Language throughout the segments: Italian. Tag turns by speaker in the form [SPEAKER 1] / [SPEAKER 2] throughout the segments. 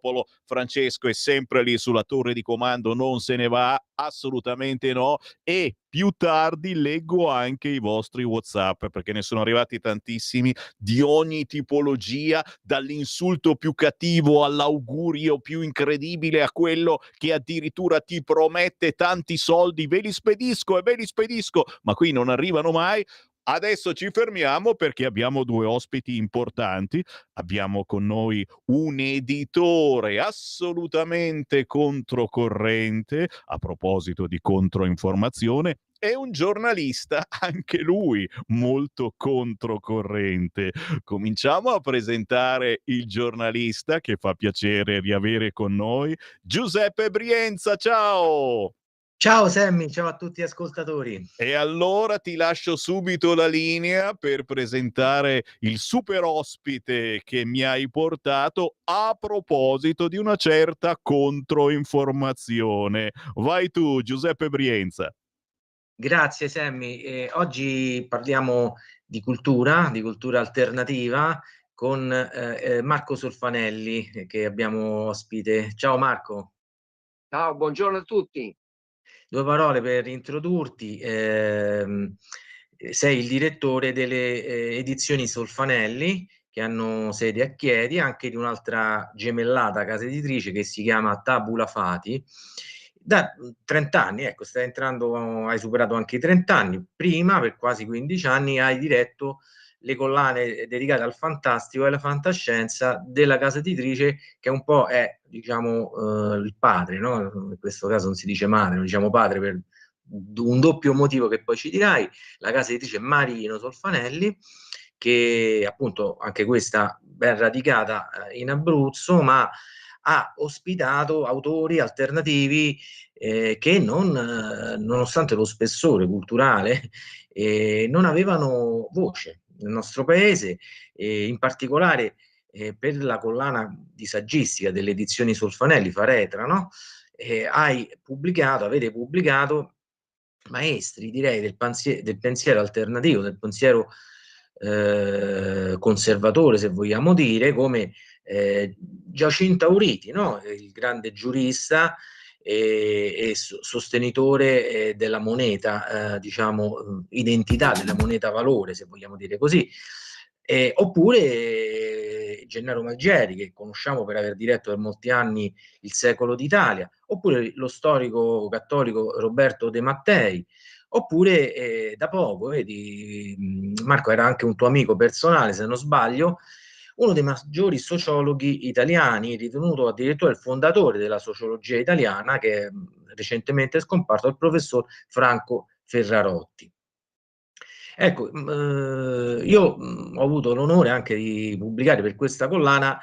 [SPEAKER 1] popolo. Francesco è sempre lì sulla torre di comando, non se ne va, assolutamente no, e più tardi leggo anche i vostri WhatsApp, perché ne sono arrivati tantissimi di ogni tipologia, dall'insulto più cattivo all'augurio più incredibile, a quello che addirittura ti promette tanti soldi, ve li spedisco e ve li spedisco, ma qui non arrivano mai. Adesso ci fermiamo perché abbiamo due ospiti importanti. Abbiamo con noi un editore assolutamente controcorrente, a proposito di controinformazione, e un giornalista, anche lui molto controcorrente. Cominciamo a presentare il giornalista che fa piacere riavere con noi, Giuseppe Brienza. Ciao!
[SPEAKER 2] Ciao Sammy, ciao a tutti gli ascoltatori.
[SPEAKER 1] E allora ti lascio subito la linea per presentare il super ospite che mi hai portato a proposito di una certa controinformazione. Vai tu, Giuseppe Brienza.
[SPEAKER 2] Grazie Sammy. Oggi parliamo di cultura alternativa con Marco Solfanelli che abbiamo ospite. Ciao Marco.
[SPEAKER 3] Ciao, buongiorno a tutti.
[SPEAKER 2] Due parole per introdurti. Sei il direttore delle edizioni Solfanelli che hanno sede a Chieti, anche di un'altra gemellata casa editrice che si chiama Tabula Fati. Da 30 anni, ecco, stai entrando, hai superato anche i 30 anni. Prima, per quasi 15 anni, hai diretto le collane dedicate al fantastico e alla fantascienza della casa editrice, che un po' è, diciamo, il padre, no? In questo caso non si dice madre, non diciamo padre per un doppio motivo che poi ci dirai, la casa editrice Marino Solfanelli, che appunto anche questa ben radicata in Abruzzo, ma ha ospitato autori alternativi che nonostante lo spessore culturale, non avevano voce nel nostro paese, in particolare per la collana di saggistica delle edizioni Solfanelli, Faretra, no? Avete pubblicato maestri, direi, del pensiero alternativo, del pensiero conservatore, se vogliamo dire, come Giacinto Auriti, no? Il grande giurista e sostenitore della moneta, diciamo, identità della moneta valore, se vogliamo dire così. Oppure Gennaro Malgeri, che conosciamo per aver diretto per molti anni Il Secolo d'Italia, oppure lo storico cattolico Roberto De Mattei, oppure da poco, vedi, Marco era anche un tuo amico personale, se non sbaglio, uno dei maggiori sociologhi italiani, ritenuto addirittura il fondatore della sociologia italiana, che è recentemente scomparso, il professor Franco Ferrarotti. Ecco, io ho avuto l'onore anche di pubblicare per questa collana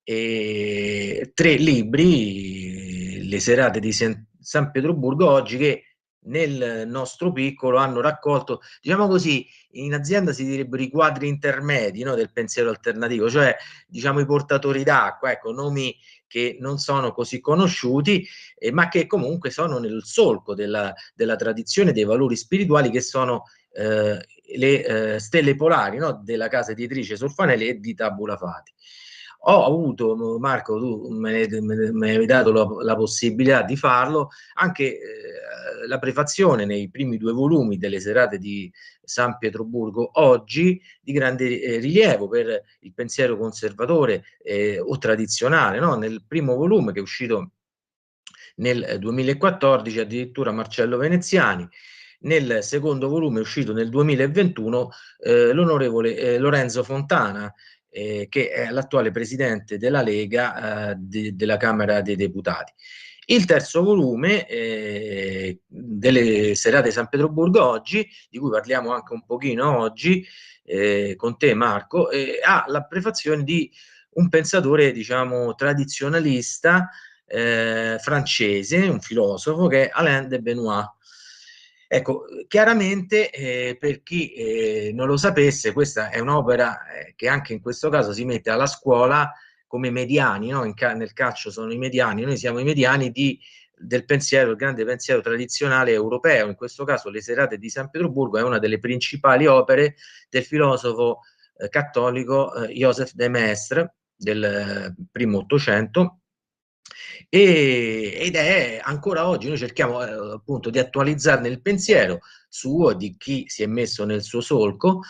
[SPEAKER 2] 3 libri, Le serate di San Pietroburgo oggi, che nel nostro piccolo hanno raccolto, diciamo così, in azienda si direbbero i quadri intermedi, no, del pensiero alternativo, cioè diciamo i portatori d'acqua, ecco, nomi che non sono così conosciuti, ma che comunque sono nel solco della tradizione dei valori spirituali che sono le stelle polari, no, della casa editrice Solfanelli e di Tabula Fati. Ho avuto, Marco, tu me ne hai dato la possibilità di farlo, anche la prefazione nei primi 2 volumi delle serate di San Pietroburgo oggi, di grande rilievo per il pensiero conservatore o tradizionale, no? Nel primo volume, che è uscito nel 2014, addirittura Marcello Veneziani. Nel secondo volume, uscito nel 2021, l'onorevole Lorenzo Fontana, che è l'attuale presidente della Lega della Camera dei Deputati. Il terzo volume delle serate di San Pietroburgo oggi, di cui parliamo anche un pochino oggi con te Marco, ha la prefazione di un pensatore, diciamo, tradizionalista francese, un filosofo, che è Alain de Benoist. Ecco, chiaramente per chi non lo sapesse, questa è un'opera che anche in questo caso si mette alla scuola come mediani, no? Nel calcio sono i mediani, noi siamo i mediani del pensiero, il grande pensiero tradizionale europeo. In questo caso Le serate di San Pietroburgo è una delle principali opere del filosofo cattolico Joseph de Maistre del primo Ottocento, ed è ancora oggi, noi cerchiamo appunto di attualizzarne il pensiero suo, di chi si è messo nel suo solco,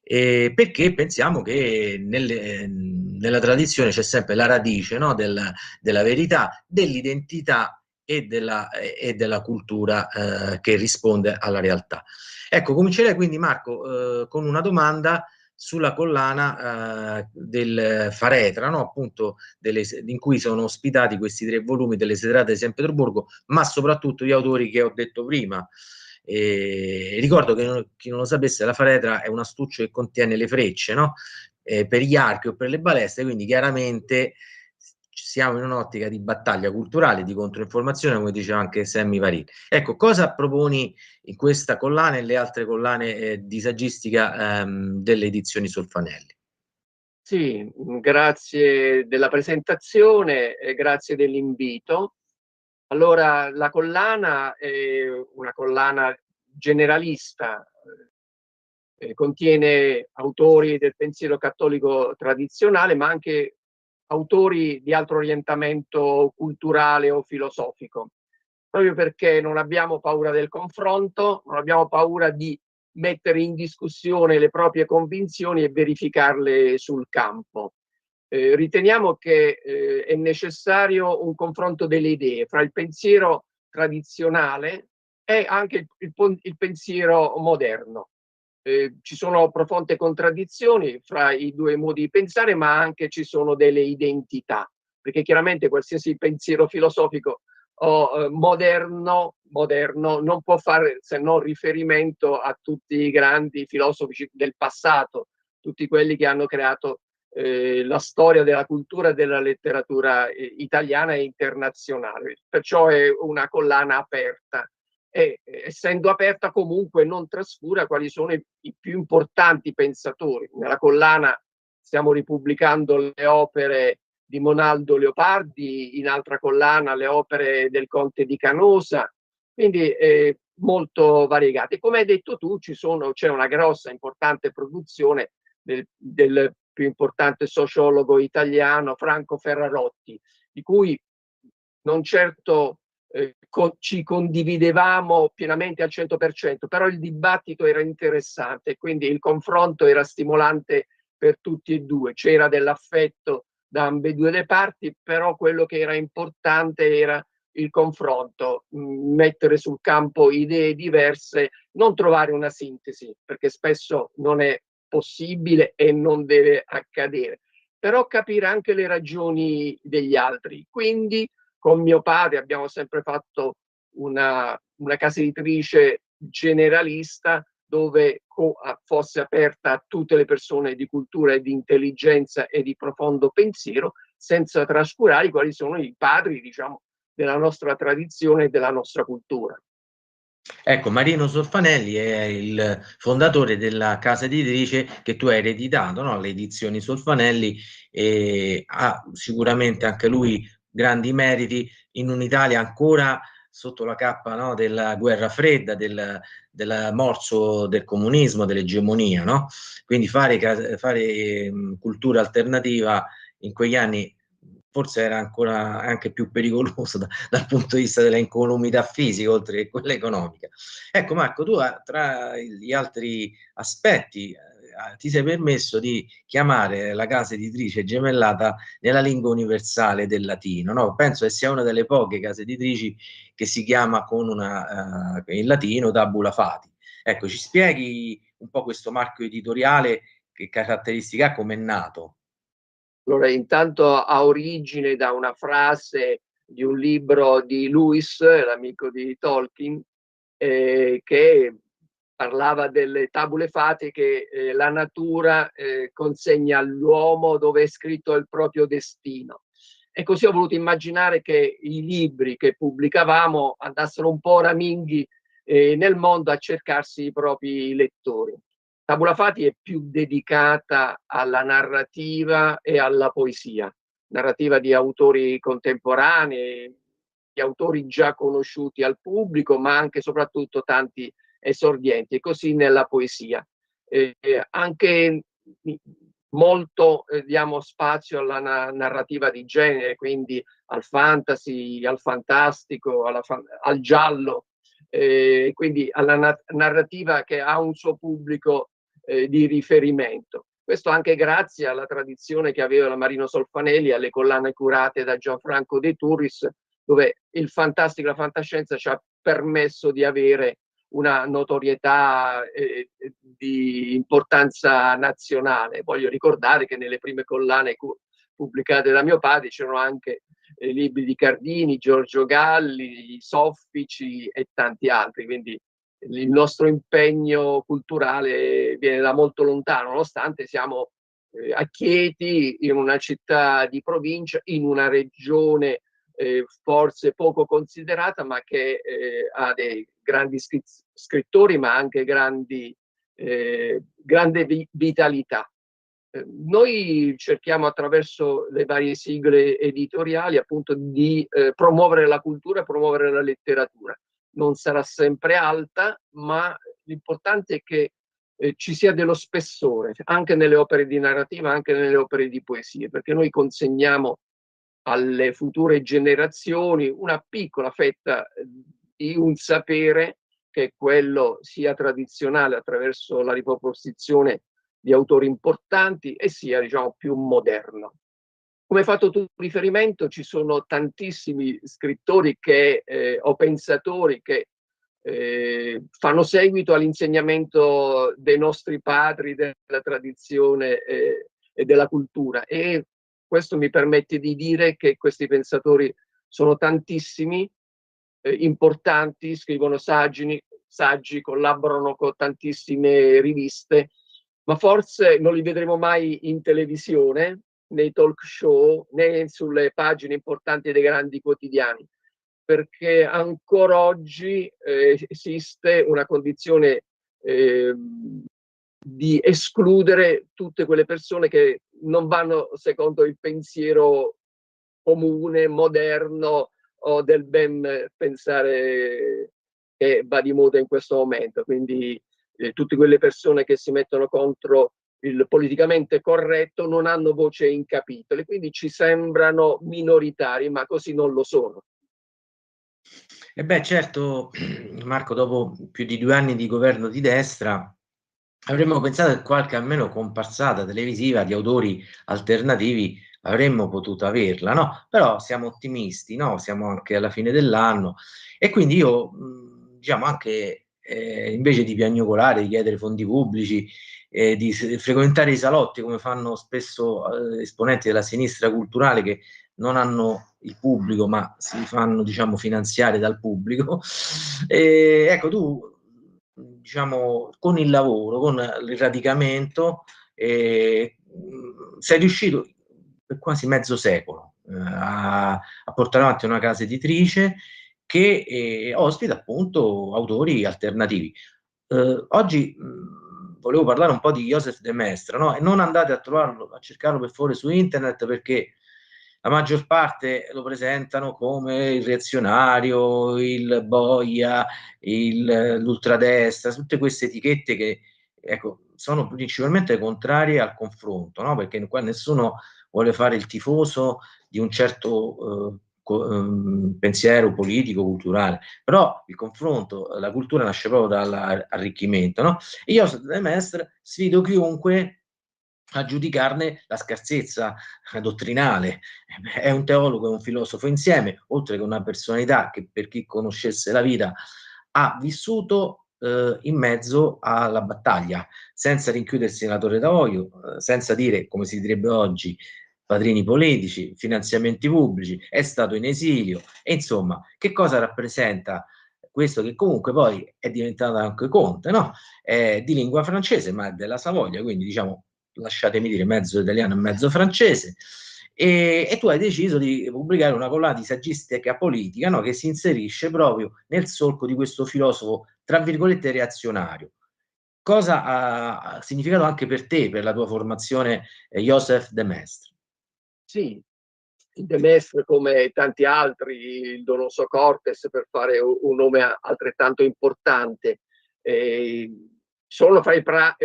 [SPEAKER 2] perché pensiamo che nella tradizione c'è sempre la radice, no, della verità, dell'identità e della cultura che risponde alla realtà. Ecco, comincerei quindi, Marco, con una domanda sulla collana del Faretra, no? Appunto in cui sono ospitati questi 3 volumi delle Serate di San Pietroburgo, ma soprattutto gli autori che ho detto prima. Ricordo che chi non lo sapesse, la faretra è un astuccio che contiene le frecce, no? Per gli archi o per le balestre, quindi chiaramente siamo in un'ottica di battaglia culturale, di controinformazione, come diceva anche Sammy Varin. Ecco, cosa proponi in questa collana e le altre collane di saggistica delle edizioni Solfanelli?
[SPEAKER 3] Sì, grazie della presentazione e grazie dell'invito. Allora, la collana è una collana generalista, contiene autori del pensiero cattolico tradizionale, ma anche autori di altro orientamento culturale o filosofico, proprio perché non abbiamo paura del confronto, non abbiamo paura di mettere in discussione le proprie convinzioni e verificarle sul campo. Riteniamo che è necessario un confronto delle idee fra il pensiero tradizionale e anche il pensiero moderno. Ci sono profonde contraddizioni fra i due modi di pensare, ma anche ci sono delle identità, perché chiaramente qualsiasi pensiero filosofico o moderno non può fare se non riferimento a tutti i grandi filosofi del passato, tutti quelli che hanno creato la storia della cultura e della letteratura italiana e internazionale. Perciò è una collana aperta e, essendo aperta, comunque non trascura quali sono i più importanti pensatori. Nella collana stiamo ripubblicando le opere di Monaldo Leopardi, in altra collana le opere del Conte di Canosa, quindi molto variegate. Come hai detto tu, c'è una grossa, importante produzione del più importante sociologo italiano Franco Ferrarotti, di cui non certo ci condividevamo pienamente al 100%, però il dibattito era interessante, quindi il confronto era stimolante per tutti e due, c'era dell'affetto da ambedue le parti, però quello che era importante era il confronto, mettere sul campo idee diverse, non trovare una sintesi, perché spesso non è possibile e non deve accadere, però capire anche le ragioni degli altri. Quindi con mio padre abbiamo sempre fatto una casa editrice generalista dove fosse aperta a tutte le persone di cultura e di intelligenza e di profondo pensiero, senza trascurare quali sono i padri, diciamo, della nostra tradizione e della nostra cultura.
[SPEAKER 2] Ecco, Marino Solfanelli è il fondatore della casa editrice che tu hai ereditato, no? Le edizioni Solfanelli, e ha sicuramente anche lui grandi meriti in un'Italia ancora sotto la cappa, no, della guerra fredda, del morso del comunismo, dell'egemonia, no? Quindi fare cultura alternativa in quegli anni forse era ancora anche più pericoloso dal punto di vista della incolumità fisica, oltre che quella economica. Ecco Marco, tu tra gli altri aspetti ti sei permesso di chiamare la casa editrice gemellata nella lingua universale del latino, no? Penso che sia una delle poche case editrici che si chiama con in latino tabula fati. Ecco, ci spieghi un po' questo marchio editoriale, che caratteristica ha, come è nato?
[SPEAKER 3] Allora, intanto ha origine da una frase di un libro di Lewis, l'amico di Tolkien, che parlava delle tabule fate che la natura consegna all'uomo, dove è scritto il proprio destino. E così ho voluto immaginare che i libri che pubblicavamo andassero un po' raminghi nel mondo a cercarsi i propri lettori. Tabula Fati è più dedicata alla narrativa e alla poesia, narrativa di autori contemporanei, di autori già conosciuti al pubblico, ma anche e soprattutto tanti esordienti, e così nella poesia. Anche molto diamo spazio alla narrativa di genere, quindi al fantasy, al fantastico, al giallo, quindi alla narrativa che ha un suo pubblico di riferimento. Questo anche grazie alla tradizione che aveva la Marino Solfanelli, alle collane curate da Gianfranco De Turris, dove il fantastico e la fantascienza ci ha permesso di avere una notorietà di importanza nazionale. Voglio ricordare che nelle prime collane pubblicate da mio padre c'erano anche libri di Cardini, Giorgio Galli, Soffici e tanti altri, quindi il nostro impegno culturale viene da molto lontano, nonostante siamo a Chieti, in una città di provincia, in una regione forse poco considerata, ma che ha dei grandi scrittori, ma anche grande vitalità. Noi cerchiamo attraverso le varie sigle editoriali appunto di promuovere la cultura e promuovere la letteratura. Non sarà sempre alta, ma l'importante è che ci sia dello spessore anche nelle opere di narrativa, anche nelle opere di poesie, perché noi consegniamo alle future generazioni una piccola fetta di un sapere che è quello sia tradizionale attraverso la riproposizione di autori importanti e sia, diciamo, più moderno. Come hai fatto tu riferimento, ci sono tantissimi scrittori o pensatori che fanno seguito all'insegnamento dei nostri padri, della tradizione e della cultura, e questo mi permette di dire che questi pensatori sono tantissimi, importanti, scrivono saggi, collaborano con tantissime riviste, ma forse non li vedremo mai in televisione, nei talk show, né sulle pagine importanti dei grandi quotidiani, perché ancora oggi esiste una condizione di escludere tutte quelle persone che non vanno secondo il pensiero comune, moderno o del ben pensare che va di moda in questo momento. Quindi tutte quelle persone che si mettono contro il politicamente corretto non hanno voce in capitoli, quindi ci sembrano minoritari, ma così non lo sono.
[SPEAKER 2] E beh, certo, Marco, dopo più di 2 anni di governo di destra, avremmo pensato che qualche almeno comparsata televisiva di autori alternativi avremmo potuto averla, no? Però siamo ottimisti, no? Siamo anche alla fine dell'anno e quindi io, diciamo anche invece di piagnucolare, di chiedere fondi pubblici, di frequentare i salotti come fanno spesso esponenti della sinistra culturale che non hanno il pubblico ma si fanno, diciamo, finanziare dal pubblico. Ecco, tu, diciamo, con il lavoro, con il radicamento, sei riuscito per quasi mezzo secolo a portare avanti una casa editrice che ospita appunto autori alternativi. Oggi volevo parlare un po' di Joseph de Maistre, no? E non andate a trovarlo, a cercarlo per favore su internet, perché la maggior parte lo presentano come il reazionario, il boia, l'ultradestra, tutte queste etichette che, ecco, sono principalmente contrarie al confronto, no? Perché qua nessuno vuole fare il tifoso di un certo pensiero politico, culturale, però il confronto, la cultura nasce proprio dall'arricchimento, no? E io, De Maistre, sfido chiunque a giudicarne la scarsezza dottrinale. È un teologo e un filosofo insieme, oltre che una personalità che, per chi conoscesse la vita, ha vissuto in mezzo alla battaglia, senza rinchiudersi nella torre d'avorio, senza dire, come si direbbe oggi, padrini politici, finanziamenti pubblici, è stato in esilio, e insomma, che cosa rappresenta questo, che comunque poi è diventato anche conte, no? È di lingua francese, ma è della Savoia, quindi diciamo, lasciatemi dire, mezzo italiano e mezzo francese, e tu hai deciso di pubblicare una collana di saggistica politica, no, che si inserisce proprio nel solco di questo filosofo, tra virgolette, reazionario. Cosa ha significato anche per te, per la tua formazione, Joseph de Maistre?
[SPEAKER 3] Sì, De Maistre, come tanti altri, il Donoso Cortes, per fare un nome altrettanto importante, sono fra i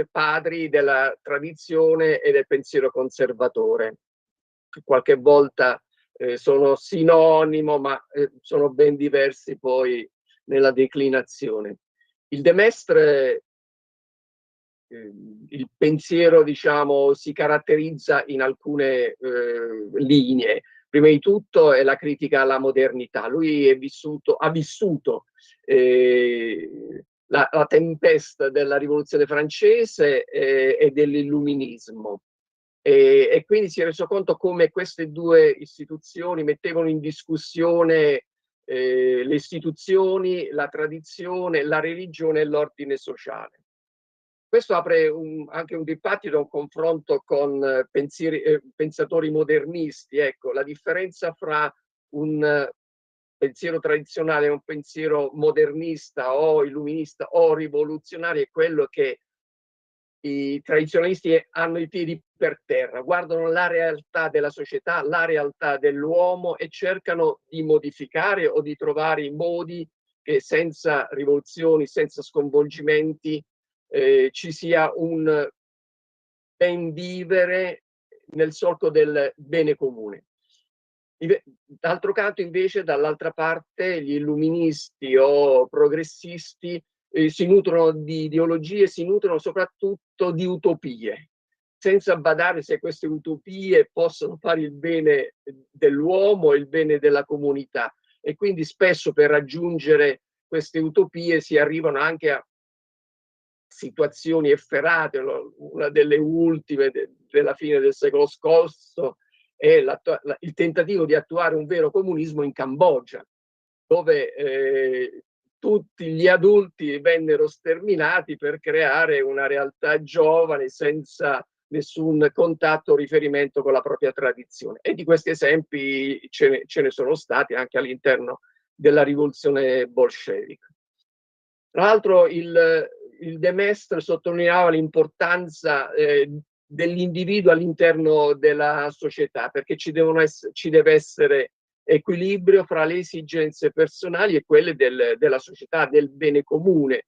[SPEAKER 3] padri della tradizione e del pensiero conservatore, che qualche volta sono sinonimo, ma sono ben diversi poi nella declinazione. Il De Maistre, il pensiero, diciamo, si caratterizza in alcune linee. Prima di tutto è la critica alla modernità. Lui ha vissuto la tempesta della rivoluzione francese e dell'illuminismo. E quindi si è reso conto come queste due istituzioni mettevano in discussione le istituzioni, la tradizione, la religione e l'ordine sociale. Questo apre anche un dibattito, un confronto con pensatori modernisti. Ecco, la differenza fra un pensiero tradizionale e un pensiero modernista o illuminista o rivoluzionario è quello che i tradizionalisti hanno i piedi per terra, guardano la realtà della società, la realtà dell'uomo e cercano di modificare o di trovare i modi che senza rivoluzioni, senza sconvolgimenti, ci sia un ben vivere nel solco del bene comune. D'altro canto, invece, dall'altra parte, gli illuministi o progressisti si nutrono di ideologie, si nutrono soprattutto di utopie, senza badare se queste utopie possono fare il bene dell'uomo e il bene della comunità. E quindi spesso per raggiungere queste utopie si arrivano anche a situazioni efferate. Una delle ultime della fine del secolo scorso è il tentativo di attuare un vero comunismo in Cambogia, dove tutti gli adulti vennero sterminati per creare una realtà giovane senza nessun contatto o riferimento con la propria tradizione. E di questi esempi ce ne sono stati anche all'interno della rivoluzione bolscevica. Tra l'altro il De Maistre sottolineava l'importanza dell'individuo all'interno della società, perché ci deve essere equilibrio fra le esigenze personali e quelle della società, del bene comune.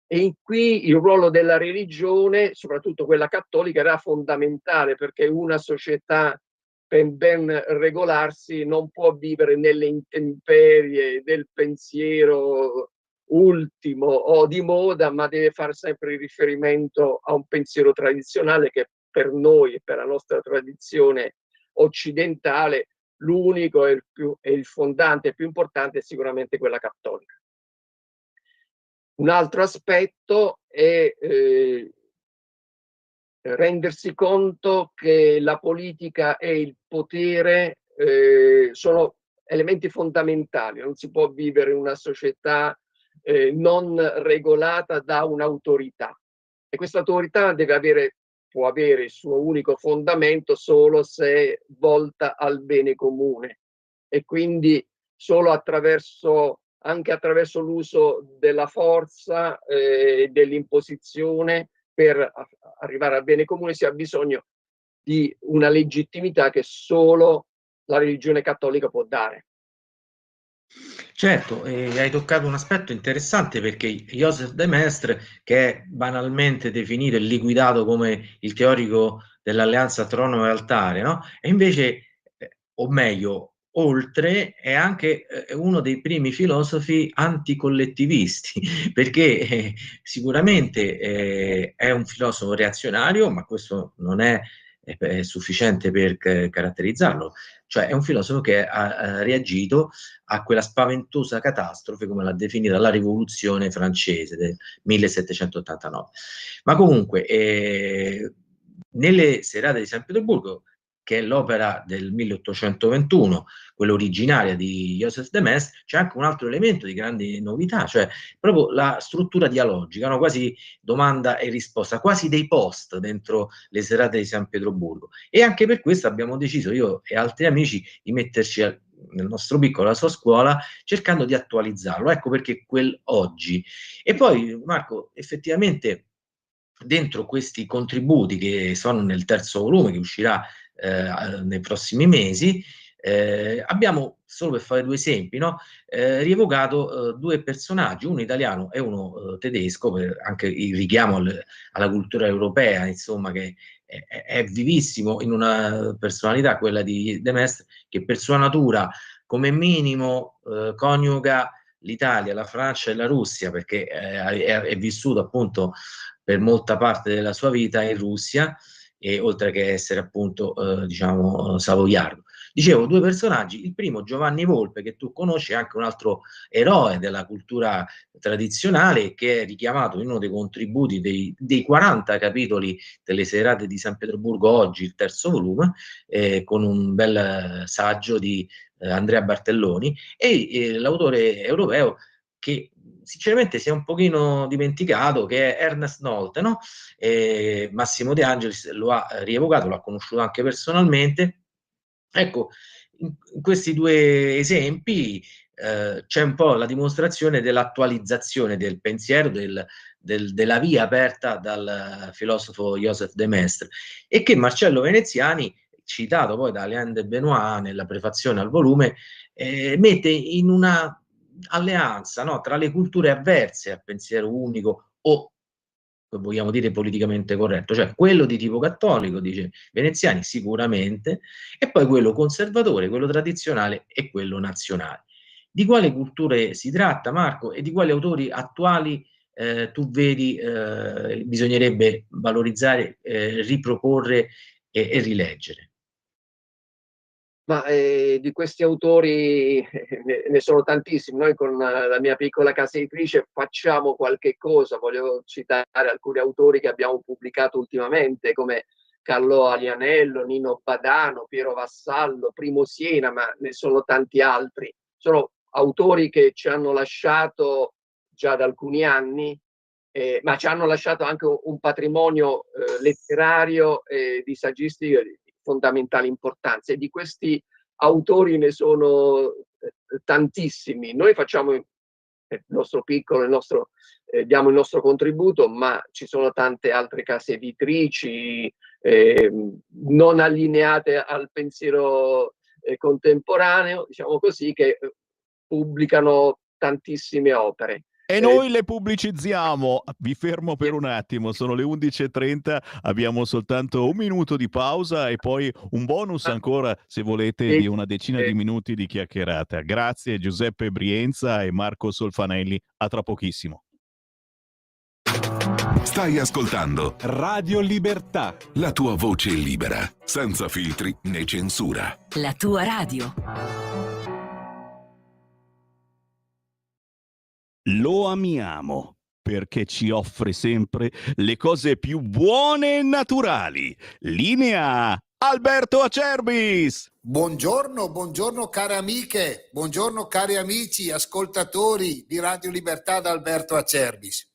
[SPEAKER 3] E qui il ruolo della religione, soprattutto quella cattolica, era fondamentale, perché una società per ben regolarsi non può vivere nelle intemperie del pensiero ultimo o di moda, ma deve fare sempre riferimento a un pensiero tradizionale che per noi, per la nostra tradizione occidentale, l'unico e il fondante e più importante è sicuramente quella cattolica. Un altro aspetto è rendersi conto che la politica e il potere sono elementi fondamentali. Non si può vivere in una società non regolata da un'autorità, e questa autorità può avere il suo unico fondamento solo se volta al bene comune, e quindi solo anche attraverso l'uso della forza e dell'imposizione per arrivare al bene comune si ha bisogno di una legittimità che solo la religione cattolica può dare.
[SPEAKER 2] Certo, hai toccato un aspetto interessante, perché Joseph de Maistre, che è banalmente definito e liquidato come il teorico dell'alleanza trono e altare, no? E invece, o meglio, oltre, è anche uno dei primi filosofi anticollettivisti, perché sicuramente è un filosofo reazionario, ma questo non è sufficiente per caratterizzarlo. Cioè è un filosofo che ha reagito a quella spaventosa catastrofe, come l'ha definita la rivoluzione francese del 1789. Ma comunque, nelle serate di San Pietroburgo, che è l'opera del 1821, quella originaria di Joseph de Maistre, c'è anche un altro elemento di grande novità, cioè proprio la struttura dialogica, no? Quasi domanda e risposta, quasi dei post dentro le serate di San Pietroburgo. E anche per questo abbiamo deciso, io e altri amici, di metterci nel nostro piccolo, la sua scuola, cercando di attualizzarlo. Ecco perché quel oggi. E poi, Marco, effettivamente dentro questi contributi che sono nel terzo volume, che uscirà nei prossimi mesi, Abbiamo, solo per fare due esempi, no? Rievocato due personaggi, uno italiano e uno tedesco, per anche il richiamo alla cultura europea, insomma, che è vivissimo in una personalità, quella di De Maistre, che per sua natura come minimo coniuga l'Italia, la Francia e la Russia, perché è vissuto appunto per molta parte della sua vita in Russia, e oltre che essere appunto diciamo savoiardo. Dicevo, due personaggi, il primo Giovanni Volpe, che tu conosci, è anche un altro eroe della cultura tradizionale, che è richiamato in uno dei contributi dei 40 capitoli delle serate di San Pietroburgo oggi, il terzo volume, con un bel saggio di Andrea Bartelloni, e l'autore europeo che sinceramente si è un pochino dimenticato, che è Ernest Nolte, no? Massimo De Angelis lo ha rievocato, l'ha conosciuto anche personalmente. Ecco, in questi due esempi c'è un po' la dimostrazione dell'attualizzazione del pensiero, della via aperta dal filosofo Joseph de Maistre, e che Marcello Veneziani, citato poi da Alain de Benoit nella prefazione al volume, mette in una alleanza, no, tra le culture avverse al pensiero unico, o vogliamo dire politicamente corretto, cioè quello di tipo cattolico, dice Veneziani, sicuramente, e poi quello conservatore, quello tradizionale e quello nazionale. Di quale culture si tratta, Marco, e di quali autori attuali tu vedi bisognerebbe valorizzare, riproporre e rileggere?
[SPEAKER 3] Ma di questi autori ne sono tantissimi. Noi con la mia piccola casa editrice facciamo qualche cosa. Voglio citare alcuni autori che abbiamo pubblicato ultimamente, come Carlo Alianello, Nino Badano, Piero Vassallo, Primo Siena, ma ne sono tanti altri. Sono autori che ci hanno lasciato già da alcuni anni, ma ci hanno lasciato anche un patrimonio letterario e di saggistica di fondamentale importanza, e di questi autori ne sono tantissimi. Noi facciamo il nostro piccolo, diamo il nostro contributo, ma ci sono tante altre case editrici non allineate al pensiero contemporaneo, diciamo così, che pubblicano tantissime opere.
[SPEAKER 1] E noi le pubblicizziamo. Vi fermo per un attimo, sono le 11:30, abbiamo soltanto un minuto di pausa e poi un bonus ancora, se volete, di una decina di minuti di chiacchierata. Grazie Giuseppe Brienza e Marco Solfanelli, a tra pochissimo.
[SPEAKER 4] Stai ascoltando
[SPEAKER 5] Radio Libertà,
[SPEAKER 4] la tua voce libera, senza filtri né censura.
[SPEAKER 6] La tua radio.
[SPEAKER 1] Lo amiamo perché ci offre sempre le cose più buone e naturali. Linea Alberto Acerbis.
[SPEAKER 7] Buongiorno, buongiorno care amiche, buongiorno cari amici, ascoltatori di Radio Libertà da Alberto Acerbis.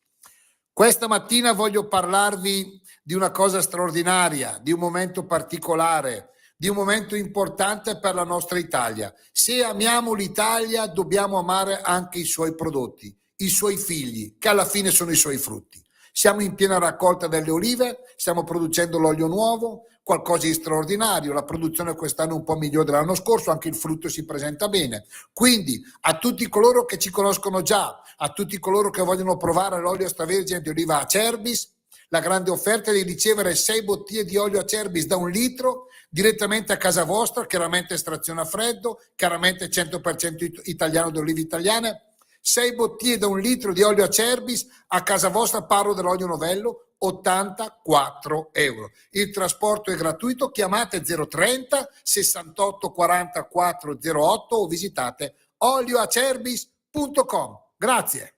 [SPEAKER 7] Questa mattina voglio parlarvi di una cosa straordinaria, di un momento particolare, di un momento importante per la nostra Italia. Se amiamo l'Italia, dobbiamo amare anche i suoi prodotti, i suoi figli, che alla fine sono i suoi frutti. Siamo in piena raccolta delle olive, stiamo producendo l'olio nuovo, qualcosa di straordinario. La produzione quest'anno è un po' migliore dell'anno scorso, anche il frutto si presenta bene. Quindi a tutti coloro che ci conoscono già, a tutti coloro che vogliono provare l'olio extravergine di oliva Acerbis, la grande offerta è di ricevere 6 bottiglie di olio Acerbis da 1 litro direttamente a casa vostra, chiaramente estrazione a freddo, chiaramente 100% italiano di olive italiane. 6 bottiglie da 1 litro di olio Acerbis a casa vostra, parlo dell'olio novello, 84 euro. Il trasporto è gratuito, chiamate 030 68 44 08 o visitate olioacerbis.com. Grazie.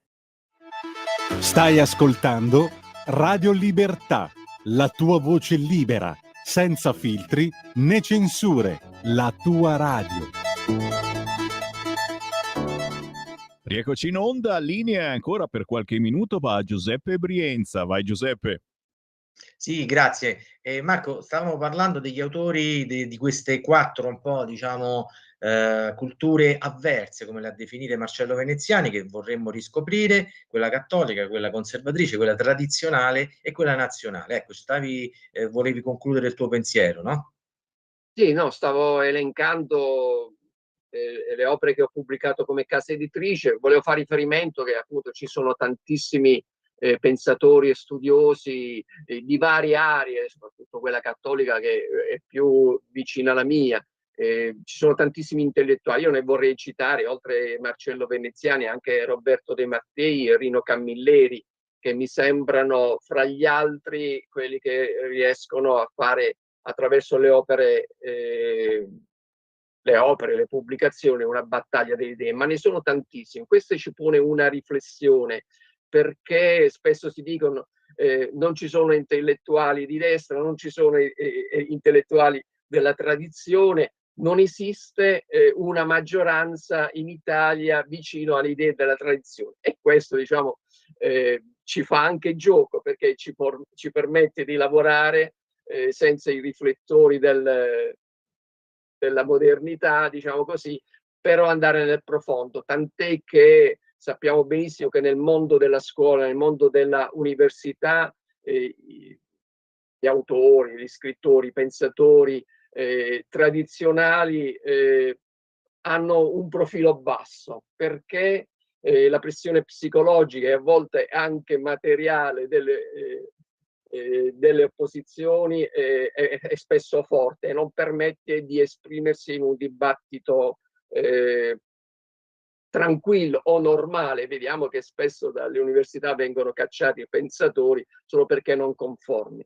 [SPEAKER 5] stai ascoltando Radio Libertà, la tua voce libera, senza filtri né censure, la tua radio.
[SPEAKER 1] Rieccoci in onda, linea ancora per qualche minuto va a Giuseppe Brienza. Vai Giuseppe.
[SPEAKER 2] Sì, grazie. Marco, stavamo parlando degli autori di queste 4 un po', diciamo, culture avverse, come le ha definite Marcello Veneziani, che vorremmo riscoprire: quella cattolica, quella conservatrice, quella tradizionale e quella nazionale. Ecco, volevi concludere il tuo pensiero, no?
[SPEAKER 3] Sì, no, stavo elencando le opere che ho pubblicato come casa editrice. Volevo fare riferimento che appunto ci sono tantissimi pensatori e studiosi di varie aree, soprattutto quella cattolica che è più vicina alla mia. Ci sono tantissimi intellettuali, io ne vorrei citare, oltre Marcello Veneziani, anche Roberto De Mattei e Rino Camilleri, che mi sembrano fra gli altri quelli che riescono a fare attraverso le opere, le pubblicazioni, una battaglia delle idee, ma ne sono tantissimi. Questo ci pone una riflessione, perché spesso si dicono non ci sono intellettuali di destra, non ci sono intellettuali della tradizione, non esiste una maggioranza in Italia vicino alle idee della tradizione, e questo, diciamo, ci fa anche gioco, perché ci permette di lavorare senza i riflettori della modernità, diciamo così, però andare nel profondo, tant'è che sappiamo benissimo che nel mondo della scuola, nel mondo della università, gli autori, gli scrittori, i pensatori tradizionali hanno un profilo basso, perché la pressione psicologica e a volte anche materiale delle opposizioni è spesso forte e non permette di esprimersi in un dibattito tranquillo o normale. Vediamo che spesso dalle università vengono cacciati i pensatori solo perché non conformi.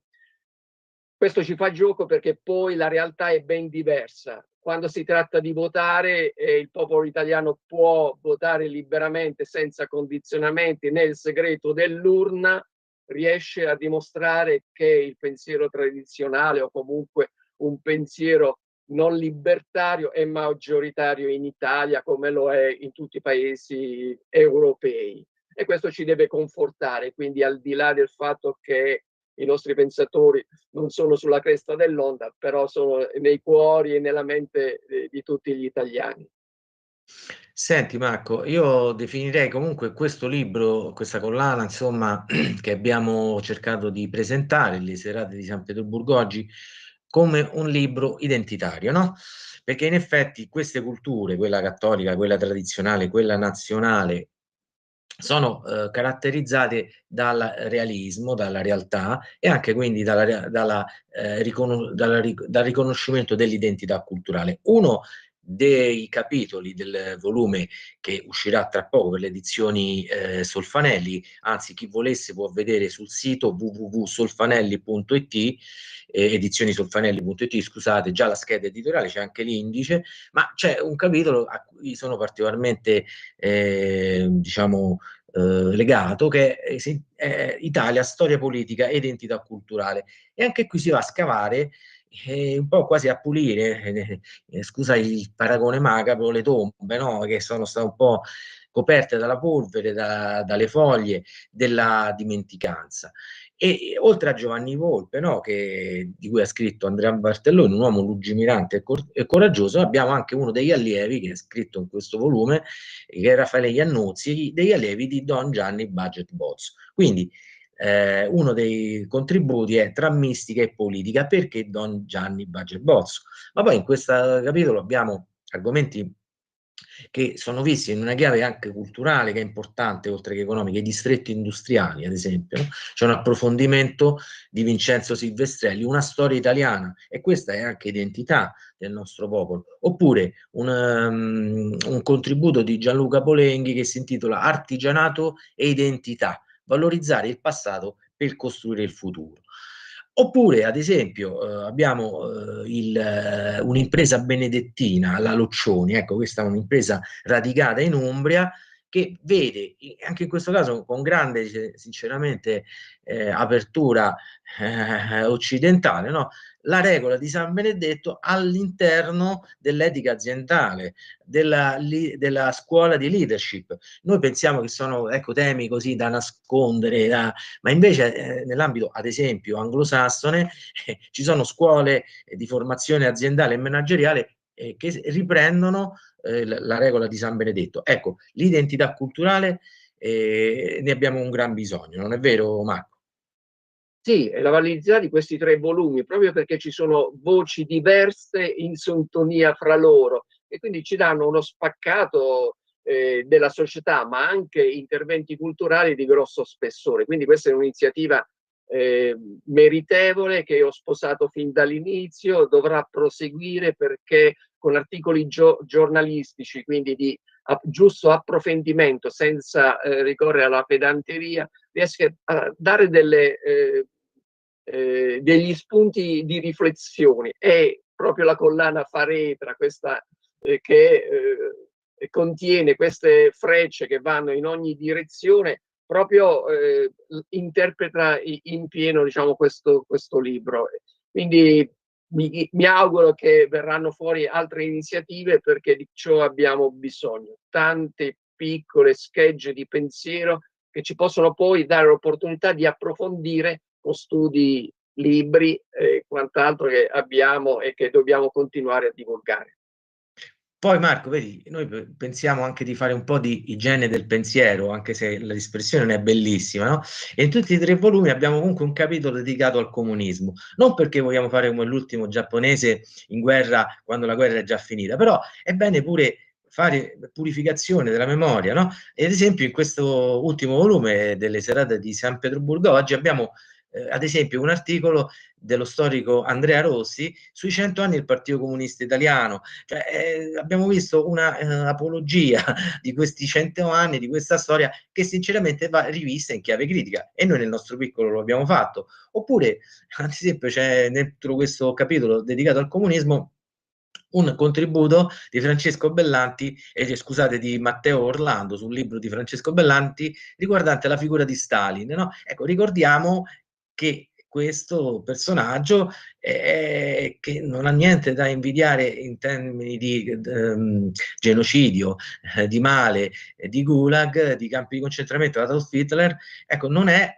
[SPEAKER 3] Questo ci fa gioco, perché poi la realtà è ben diversa. Quando si tratta di votare, il popolo italiano può votare liberamente, senza condizionamenti, nel segreto dell'urna, riesce a dimostrare che il pensiero tradizionale, o comunque un pensiero non libertario, è maggioritario in Italia come lo è in tutti i paesi europei. E questo ci deve confortare, quindi al di là del fatto che i nostri pensatori non sono sulla cresta dell'onda, però sono nei cuori e nella mente di tutti gli italiani.
[SPEAKER 2] Senti Marco, io definirei comunque questo libro, questa collana, insomma, che abbiamo cercato di presentare, Le serate di San Pietroburgo oggi, come un libro identitario, no? Perché in effetti queste culture, quella cattolica, quella tradizionale, quella nazionale, sono caratterizzate dal realismo, dalla realtà e anche quindi dal riconoscimento dell'identità culturale. Uno dei capitoli del volume, che uscirà tra poco per le edizioni Solfanelli, anzi chi volesse può vedere sul sito www.solfanelli.it, edizionisolfanelli.it, scusate, già la scheda editoriale, c'è anche l'indice, ma c'è un capitolo a cui sono particolarmente diciamo legato, che è Italia, storia politica e identità culturale, e anche qui si va a scavare un po' quasi a pulire, scusa il paragone macabro, le tombe, no? Che sono state un po' coperte dalla polvere, dalle foglie della dimenticanza. E oltre a Giovanni Volpe, no, di cui ha scritto Andrea Bartelloni, un uomo lungimirante e coraggioso, abbiamo anche uno degli allievi che è scritto in questo volume, che è Raffaele Iannuzzi, degli allievi di Don Gianni Baget Bozzo. Quindi uno dei contributi è tra mistica e politica, perché Don Gianni Baget Bozzo. Ma poi in questo capitolo abbiamo argomenti che sono visti in una chiave anche culturale, che è importante, oltre che economica, i distretti industriali, ad esempio, no? C'è un approfondimento di Vincenzo Silvestrelli, una storia italiana, e questa è anche identità del nostro popolo. Oppure un contributo di Gianluca Polenghi che si intitola Artigianato e identità, valorizzare il passato per costruire il futuro. Oppure, ad esempio, abbiamo un'impresa benedettina, la Loccioni, ecco, questa è un'impresa radicata in Umbria, che vede, anche in questo caso con grande, sinceramente, apertura occidentale, no? La regola di San Benedetto all'interno dell'etica aziendale, della scuola di leadership. Noi pensiamo che sono, ecco, temi così da nascondere, ma invece nell'ambito, ad esempio, anglosassone, ci sono scuole di formazione aziendale e manageriale che riprendono la regola di San Benedetto. Ecco, l'identità culturale ne abbiamo un gran bisogno, non è vero, Marco?
[SPEAKER 3] Sì, è la validità di questi 3 volumi, proprio perché ci sono voci diverse in sintonia fra loro e quindi ci danno uno spaccato della società, ma anche interventi culturali di grosso spessore. Quindi questa è un'iniziativa meritevole che ho sposato fin dall'inizio, dovrà proseguire perché con articoli giornalistici, quindi di giusto approfondimento senza ricorrere alla pedanteria, riesca a dare degli spunti di riflessione. È proprio la collana Faretra, questa che contiene queste frecce che vanno in ogni direzione, proprio interpreta in pieno, diciamo, questo libro. Quindi mi auguro che verranno fuori altre iniziative, perché di ciò abbiamo bisogno. Tante piccole schegge di pensiero che ci possono poi dare l'opportunità di approfondire con studi, libri e quant'altro che abbiamo e che dobbiamo continuare a divulgare.
[SPEAKER 2] Poi Marco, vedi, noi pensiamo anche di fare un po' di igiene del pensiero, anche se l'espressione non è bellissima, no? E in tutti i 3 volumi abbiamo comunque un capitolo dedicato al comunismo, non perché vogliamo fare come l'ultimo giapponese in guerra quando la guerra è già finita, però è bene pure fare purificazione della memoria, no? E ad esempio in questo ultimo volume delle serate di San Pietroburgo oggi abbiamo ad esempio un articolo dello storico Andrea Rossi sui 100 anni del Partito Comunista Italiano. Cioè, abbiamo visto una apologia di questi 100 anni, di questa storia, che sinceramente va rivista in chiave critica, e noi nel nostro piccolo lo abbiamo fatto. Oppure, ad esempio, c'è dentro questo capitolo dedicato al comunismo un contributo di Francesco Bellanti, scusate, di Matteo Orlando, sul libro di Francesco Bellanti riguardante la figura di Stalin, no? Ecco, ricordiamo che questo personaggio che non ha niente da invidiare in termini di genocidio, di male, di gulag, di campi di concentramento da Adolf Hitler, ecco, non è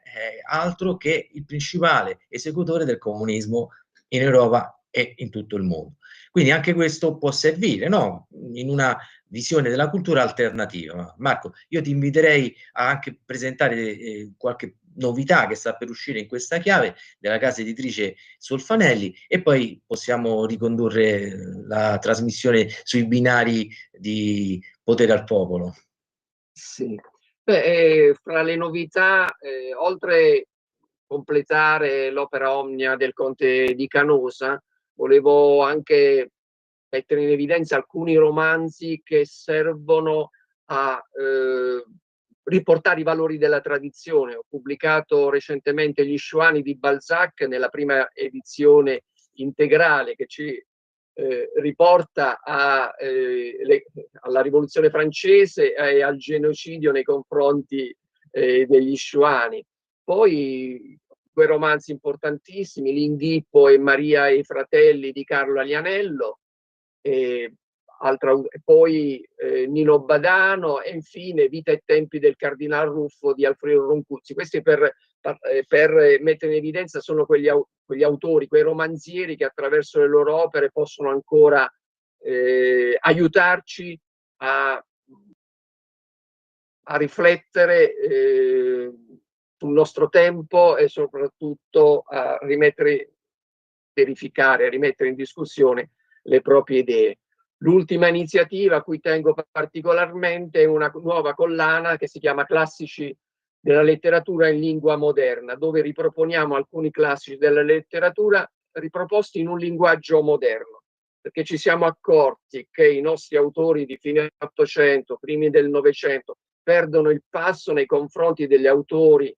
[SPEAKER 2] altro che il principale esecutore del comunismo in Europa e in tutto il mondo. Quindi anche questo può servire, no? In una visione della cultura alternativa. Marco, io ti inviterei a anche presentare qualche novità che sta per uscire in questa chiave della casa editrice Solfanelli, e poi possiamo ricondurre la trasmissione sui binari di Potere al Popolo.
[SPEAKER 3] Sì. Beh, fra le novità, oltre completare l'opera omnia del Conte di Canosa, volevo anche mettere in evidenza alcuni romanzi che servono a riportare i valori della tradizione. Ho pubblicato recentemente Gli Sciuani di Balzac nella prima edizione integrale, che ci riporta alla rivoluzione francese e al genocidio nei confronti degli Sciuani. Poi 2 romanzi importantissimi, L'Inghippo e Maria e i fratelli di Carlo Alianello, poi Nino Badano, e infine Vita e tempi del Cardinal Ruffo di Alfredo Roncuzzi. Questi per mettere in evidenza sono quegli autori, quei romanzieri che attraverso le loro opere possono ancora aiutarci a riflettere sul nostro tempo e soprattutto a verificare, a rimettere in discussione le proprie idee. L'ultima iniziativa a cui tengo particolarmente è una nuova collana che si chiama Classici della letteratura in lingua moderna, dove riproponiamo alcuni classici della letteratura riproposti in un linguaggio moderno, perché ci siamo accorti che i nostri autori di fine 800, primi del Novecento, perdono il passo nei confronti degli autori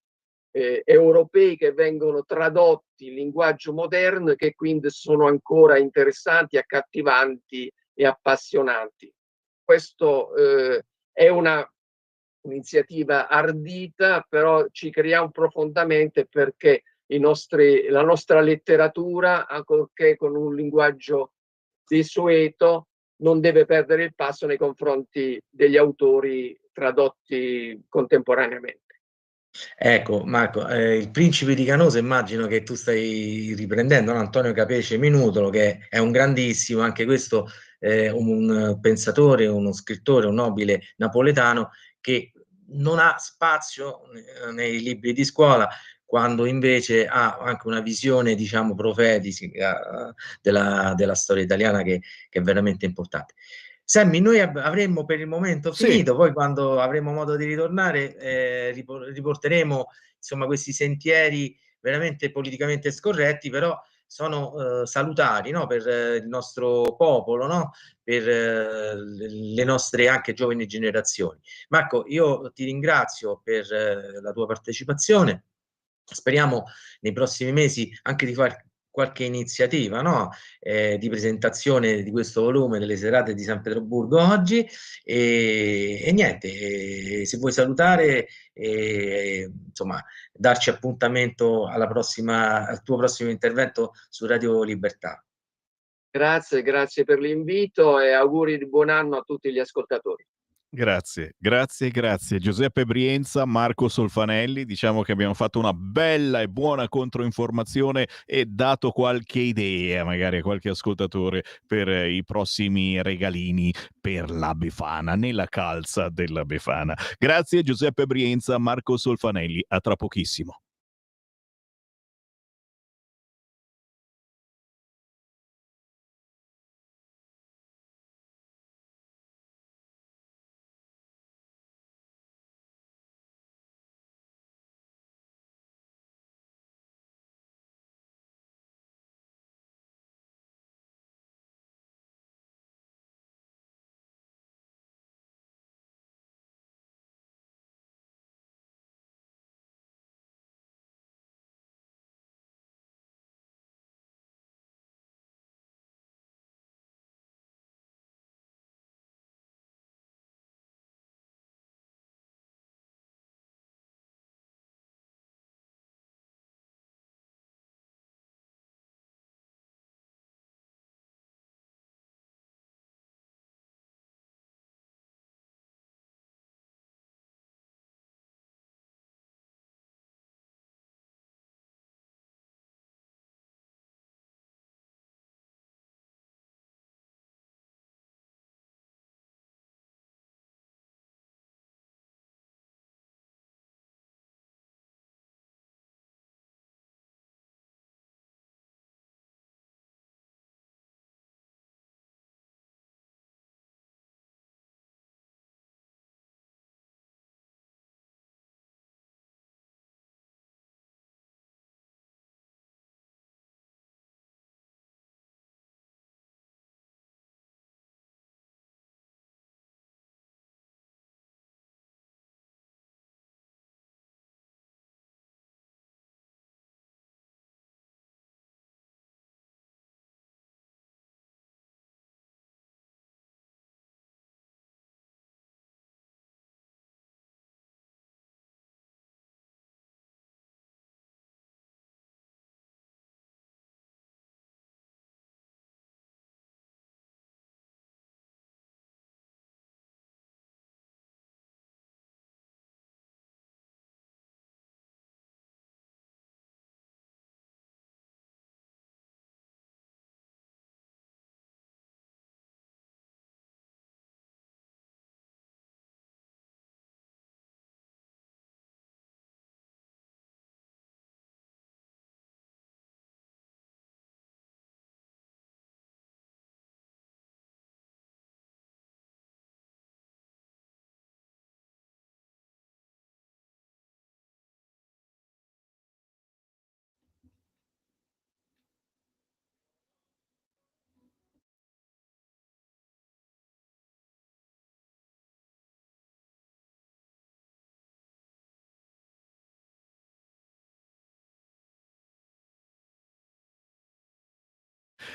[SPEAKER 3] europei che vengono tradotti in linguaggio moderno e che quindi sono ancora interessanti, accattivanti e appassionanti. Questo è un'iniziativa ardita, però ci creiamo profondamente, perché la nostra letteratura, ancorché con un linguaggio desueto, non deve perdere il passo nei confronti degli autori tradotti contemporaneamente.
[SPEAKER 2] Ecco, Marco, il Principe di Canosa immagino che tu stai riprendendo, no? Antonio Capece Minutolo, che è un grandissimo, anche questo un pensatore, uno scrittore, un nobile napoletano che non ha spazio nei libri di scuola, quando invece ha anche una visione, diciamo, profetica della storia italiana che è veramente importante. Sammy, noi avremmo per il momento
[SPEAKER 1] Sì.
[SPEAKER 2] finito, poi quando avremo modo di ritornare riporteremo insomma questi sentieri veramente politicamente scorretti, però sono salutari, no? Per il nostro popolo, no? Per le nostre anche giovani generazioni. Marco, io ti ringrazio per la tua partecipazione. Speriamo nei prossimi mesi anche di fare qualche iniziativa, no? Di presentazione di questo volume delle serate di San Pietroburgo oggi e niente, se vuoi salutare insomma darci appuntamento al tuo prossimo intervento su Radio Libertà.
[SPEAKER 3] Grazie per l'invito e auguri di buon anno a tutti gli ascoltatori.
[SPEAKER 1] Grazie. Giuseppe Brienza, Marco Solfanelli, diciamo che abbiamo fatto una bella e buona controinformazione e dato qualche idea magari a qualche ascoltatore per i prossimi regalini per la Befana, nella calza della Befana. Grazie Giuseppe Brienza, Marco Solfanelli, a tra pochissimo.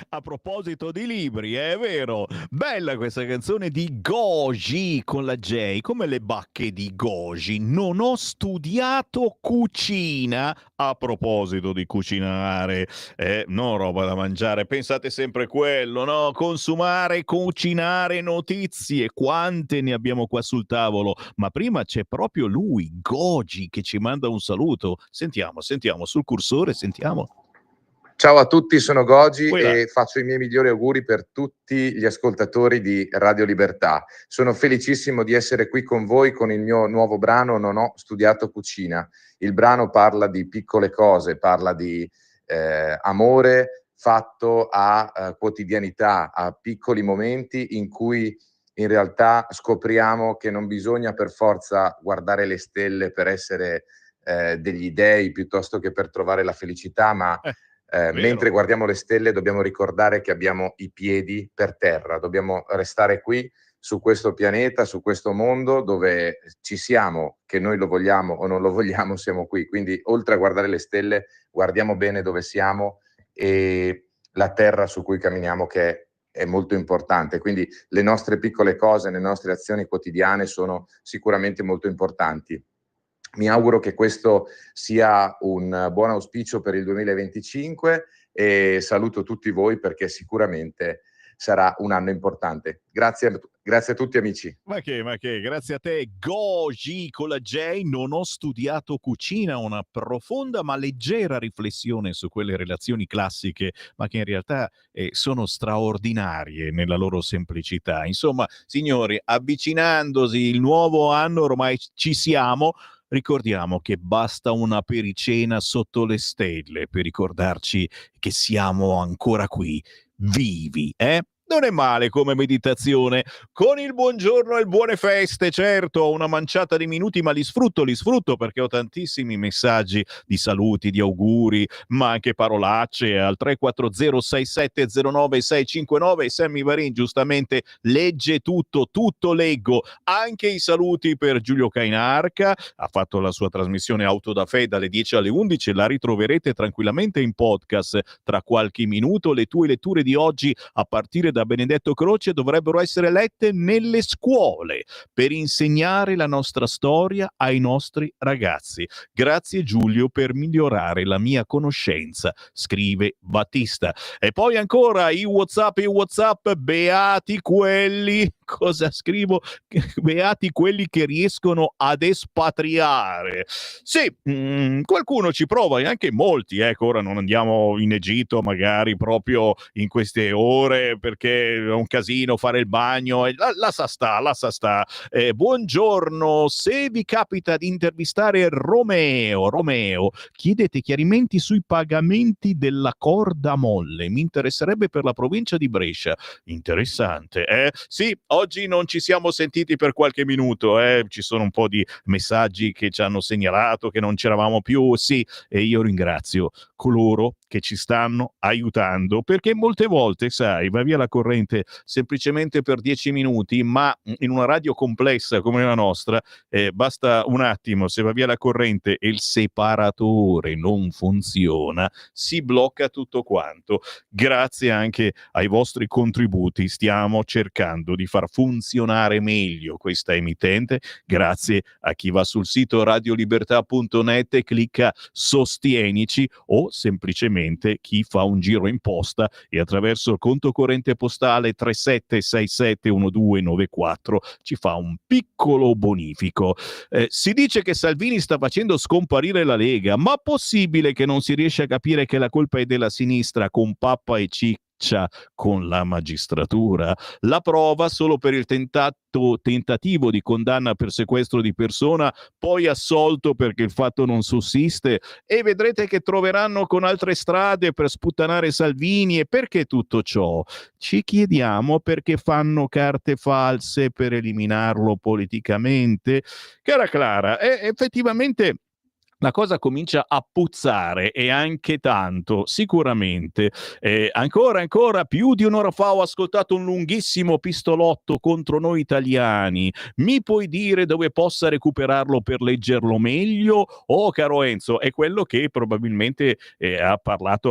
[SPEAKER 1] A proposito di libri, è vero, bella questa canzone di Goji con la J, come le bacche di Goji. Non ho studiato cucina. A proposito di cucinare, non roba da mangiare, pensate sempre quello, no? Consumare, cucinare notizie, quante ne abbiamo qua sul tavolo. Ma prima c'è proprio lui, Goji, che ci manda un saluto. Sentiamo sul cursore, sentiamo.
[SPEAKER 6] Ciao a tutti, sono Gogi
[SPEAKER 1] Quella.
[SPEAKER 6] e faccio i miei migliori auguri per tutti gli ascoltatori di Radio Libertà. Sono felicissimo di essere qui con voi con il mio nuovo brano Non ho studiato cucina. Il brano parla di piccole cose, parla di amore fatto a quotidianità, a piccoli momenti in cui in realtà scopriamo che non bisogna per forza guardare le stelle per essere degli dei piuttosto che per trovare la felicità, ma mentre guardiamo le stelle dobbiamo ricordare che abbiamo i piedi per terra, dobbiamo restare qui su questo pianeta, su questo mondo dove ci siamo, che noi lo vogliamo o non lo vogliamo, siamo qui. Quindi oltre a guardare le stelle, guardiamo bene dove siamo e la terra su cui camminiamo, che è molto importante. Quindi le nostre piccole cose, le nostre azioni quotidiane sono sicuramente molto importanti. Mi auguro che questo sia un buon auspicio per il 2025 e saluto tutti voi perché sicuramente sarà un anno importante. Grazie a tutti amici.
[SPEAKER 1] Ma che, grazie a te, Goji con la J. Non ho studiato cucina, una profonda ma leggera riflessione su quelle relazioni classiche, ma che in realtà sono straordinarie nella loro semplicità. Insomma, signori, avvicinandosi il nuovo anno, ormai ci siamo. Ricordiamo che basta una pericena sotto le stelle per ricordarci che siamo ancora qui, vivi, eh? Non è male come meditazione. Con il buongiorno e buone feste, certo, ho una manciata di minuti, ma li sfrutto perché ho tantissimi messaggi di saluti, di auguri, ma anche parolacce al 3406709 Sammy Varin giustamente legge tutto leggo, anche i saluti per Giulio Cainarca, ha fatto la sua trasmissione Auto da Fe dalle 10 alle 11, la ritroverete tranquillamente in podcast tra qualche minuto. Le tue letture di oggi a partire da Benedetto Croce dovrebbero essere lette nelle scuole per insegnare la nostra storia ai nostri ragazzi. Grazie Giulio per migliorare la mia conoscenza, scrive Battista. E poi ancora i WhatsApp, beati quelli, cosa scrivo? Beati quelli che riescono ad espatriare. Sì, qualcuno ci prova e anche molti, ecco, ora non andiamo in Egitto magari proprio in queste ore perché è un casino fare il bagno, lascia sta. Buongiorno, se vi capita di intervistare Romeo, chiedete chiarimenti sui pagamenti della corda molle, mi interesserebbe per la provincia di Brescia. Interessante, eh? Sì, oggi non ci siamo sentiti per qualche minuto, ci sono un po' di messaggi che ci hanno segnalato che non c'eravamo più, sì, e io ringrazio coloro che ci stanno aiutando, perché molte volte, sai, va via la corrente semplicemente per 10 minuti, ma in una radio complessa come la nostra basta un attimo, se va via la corrente e il separatore non funziona, si blocca tutto quanto. Grazie anche ai vostri contributi stiamo cercando di far funzionare meglio questa emittente, grazie a chi va sul sito radiolibertà.net e clicca sostienici o semplicemente chi fa un giro in posta e attraverso il conto corrente postale 37671294 ci fa un piccolo bonifico. Si dice che Salvini sta facendo scomparire la Lega, ma possibile che non si riesce a capire che la colpa è della sinistra con pappa e ciccia con la magistratura? La prova solo per il tentativo di condanna per sequestro di persona, poi assolto perché il fatto non sussiste, e vedrete che troveranno con altre strade per sputtanare Salvini. E perché tutto ciò? Ci chiediamo perché fanno carte false per eliminarlo politicamente. Cara Clara, effettivamente la cosa comincia a puzzare e anche tanto, sicuramente. Ancora, più di un'ora fa ho ascoltato un lunghissimo pistolotto contro noi italiani. Mi puoi dire dove possa recuperarlo per leggerlo meglio? Oh, caro Enzo, è quello che probabilmente ha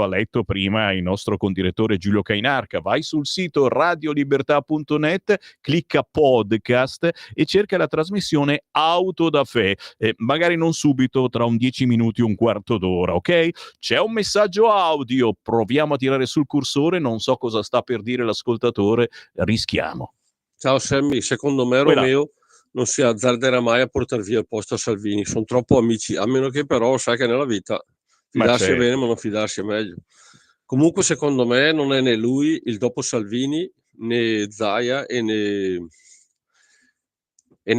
[SPEAKER 1] letto prima il nostro condirettore Giulio Cainarca. Vai sul sito radiolibertà.net, clicca podcast e cerca la trasmissione Auto da Fe. Magari non subito, tra un 10 minuti, un quarto d'ora, ok? C'è un messaggio audio, proviamo a tirare sul cursore, non so cosa sta per dire l'ascoltatore, rischiamo.
[SPEAKER 8] Ciao Sammy, secondo me Romeo non si azzarderà mai a portare via il posto a Salvini, sono troppo amici, a meno che però sai che nella vita fidarsi è bene ma non fidarsi è meglio. Comunque secondo me non è né lui il dopo Salvini, né Zaia e né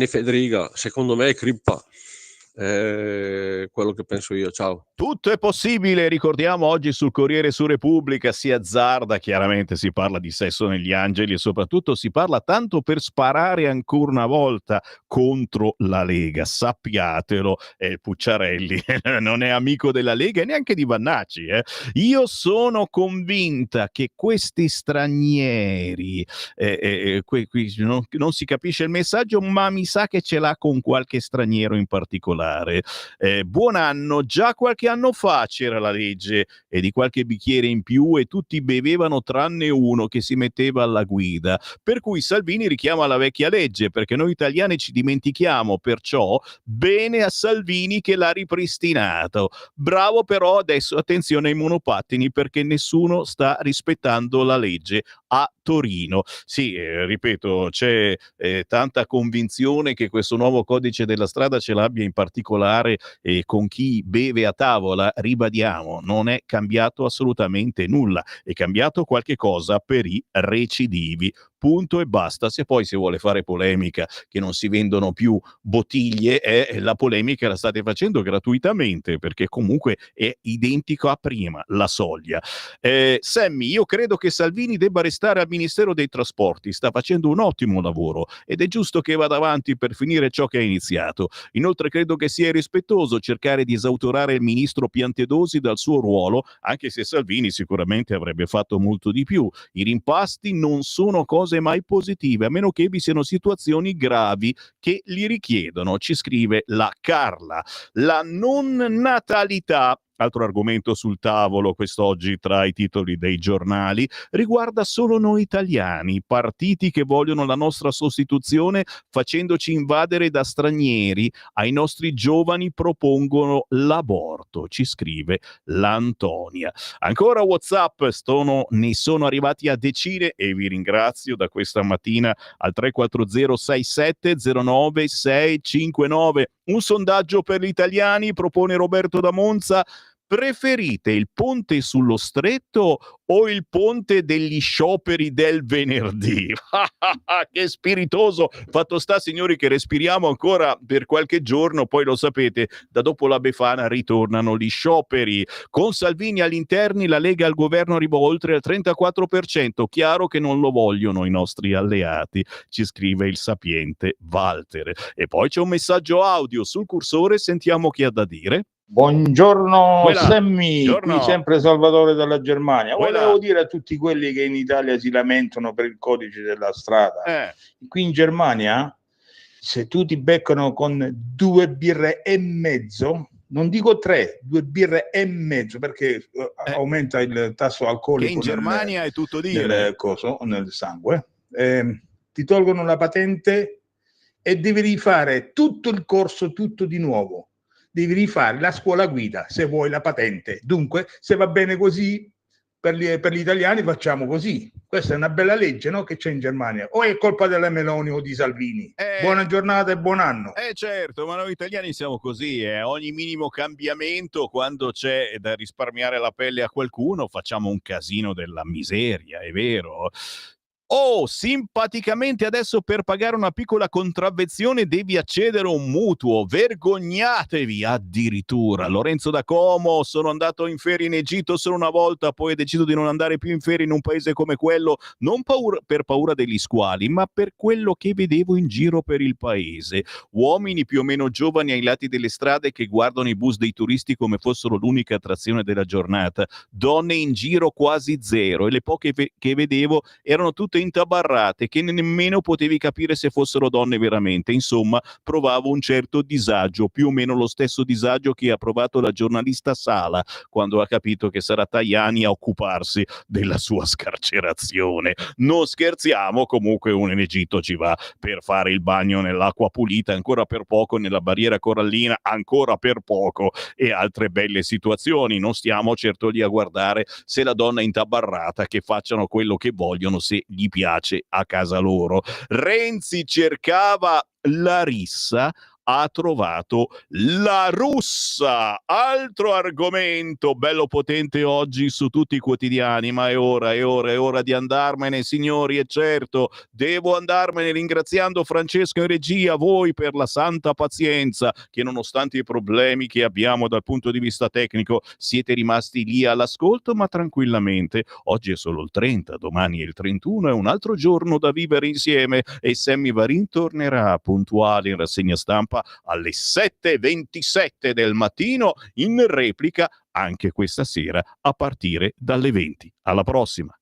[SPEAKER 8] Federica. Secondo me è Crippa. Quello che penso io. Ciao.
[SPEAKER 1] Tutto è possibile, ricordiamo oggi sul Corriere su Repubblica si azzarda, chiaramente si parla di sesso negli angeli e soprattutto si parla tanto per sparare ancora una volta contro la Lega, sappiatelo, Pucciarelli non è amico della Lega e neanche di Vannacci. Io sono convinta che questi stranieri, qui non si capisce il messaggio, ma mi sa che ce l'ha con qualche straniero in particolare. Buon anno, già qualche anno fa c'era la legge di qualche bicchiere in più e tutti bevevano tranne uno che si metteva alla guida, per cui Salvini richiama la vecchia legge, perché noi italiani ci dimentichiamo, perciò bene a Salvini che l'ha ripristinato. Bravo, però adesso attenzione ai monopattini perché nessuno sta rispettando la legge a Torino. Sì, ripeto, c'è tanta convinzione che questo nuovo codice della strada ce l'abbia in particolare con chi beve a tavola. Ribadiamo, non è cambiato assolutamente nulla, è cambiato qualche cosa per i recidivi. Punto e basta. Se poi si vuole fare polemica che non si vendono più bottiglie, la polemica la state facendo gratuitamente perché comunque è identico a prima la soglia. Sammy, io credo che Salvini debba restare al Ministero dei Trasporti, sta facendo un ottimo lavoro ed è giusto che vada avanti per finire ciò che ha iniziato. Inoltre credo che sia irrispettoso cercare di esautorare il ministro Piantedosi dal suo ruolo, anche se Salvini sicuramente avrebbe fatto molto di più. I rimpasti non sono cose mai positive, a meno che vi siano situazioni gravi che li richiedono, ci scrive la Carla. La non natalità, altro argomento sul tavolo quest'oggi tra i titoli dei giornali, riguarda solo noi italiani, partiti che vogliono la nostra sostituzione facendoci invadere da stranieri, ai nostri giovani propongono l'aborto, ci scrive l'Antonia. Ancora WhatsApp, ne sono arrivati a decine e vi ringrazio da questa mattina al 340 67 09 659. Un sondaggio per gli italiani, propone Roberto da Monza. Preferite il ponte sullo stretto o il ponte degli scioperi del venerdì? Che spiritoso! Fatto sta, signori, che respiriamo ancora per qualche giorno, poi lo sapete, da dopo la Befana ritornano gli scioperi. Con Salvini agli interni la Lega al governo arrivò oltre al 34%, chiaro che non lo vogliono i nostri alleati, ci scrive il sapiente Walter. E poi c'è un messaggio audio sul cursore, sentiamo chi ha da dire.
[SPEAKER 9] Buongiorno Sammy,
[SPEAKER 1] Buongiorno.
[SPEAKER 9] qui sempre Salvatore dalla Germania.
[SPEAKER 1] Quella.
[SPEAKER 9] Volevo dire a tutti quelli che in Italia si lamentano per il codice della strada, qui in Germania se tu ti beccano con 2 birre e mezzo, non dico 3, 2 birre e mezzo perché aumenta il tasso alcolico
[SPEAKER 1] che in Germania è tutto dire
[SPEAKER 9] nel sangue, ti tolgono la patente e devi rifare tutto il corso tutto di nuovo. Devi rifare la scuola guida se vuoi la patente. Dunque, se va bene così, per gli italiani facciamo così. Questa è una bella legge, no? Che c'è in Germania. O è colpa della Meloni o di Salvini? Buona giornata e buon anno.
[SPEAKER 1] Certo, ma noi italiani siamo così. Ogni minimo cambiamento, quando c'è da risparmiare la pelle a qualcuno, facciamo un casino della miseria, è vero? Oh, simpaticamente adesso per pagare una piccola contravvenzione devi accedere a un mutuo, vergognatevi addirittura. Lorenzo da Como, sono andato in ferie in Egitto solo una volta, poi ho deciso di non andare più in ferie in un paese come quello, non per paura degli squali, ma per quello che vedevo in giro per il paese. Uomini più o meno giovani ai lati delle strade che guardano i bus dei turisti come fossero l'unica attrazione della giornata, donne in giro quasi zero e le poche che vedevo erano tutte intabarrate che nemmeno potevi capire se fossero donne veramente. Insomma, provavo un certo disagio, più o meno lo stesso disagio che ha provato la giornalista Sala quando ha capito che sarà Tajani a occuparsi della sua scarcerazione. Non scherziamo, comunque uno in Egitto ci va per fare il bagno nell'acqua pulita, ancora per poco nella barriera corallina, ancora per poco, e altre belle situazioni. Non stiamo certo lì a guardare se la donna è intabarrata, che facciano quello che vogliono se gli piace a casa loro. Renzi cercava la rissa ha trovato la russa. Altro argomento bello potente oggi su tutti i quotidiani, ma è ora di andarmene, signori, e certo, devo andarmene ringraziando Francesco in regia, voi per la santa pazienza, che nonostante i problemi che abbiamo dal punto di vista tecnico siete rimasti lì all'ascolto, ma tranquillamente. Oggi è solo il 30, domani è il 31, è un altro giorno da vivere insieme e Sammy Varin tornerà puntuale in rassegna stampa alle 7:27 del mattino, in replica anche questa sera a partire dalle 20. Alla prossima!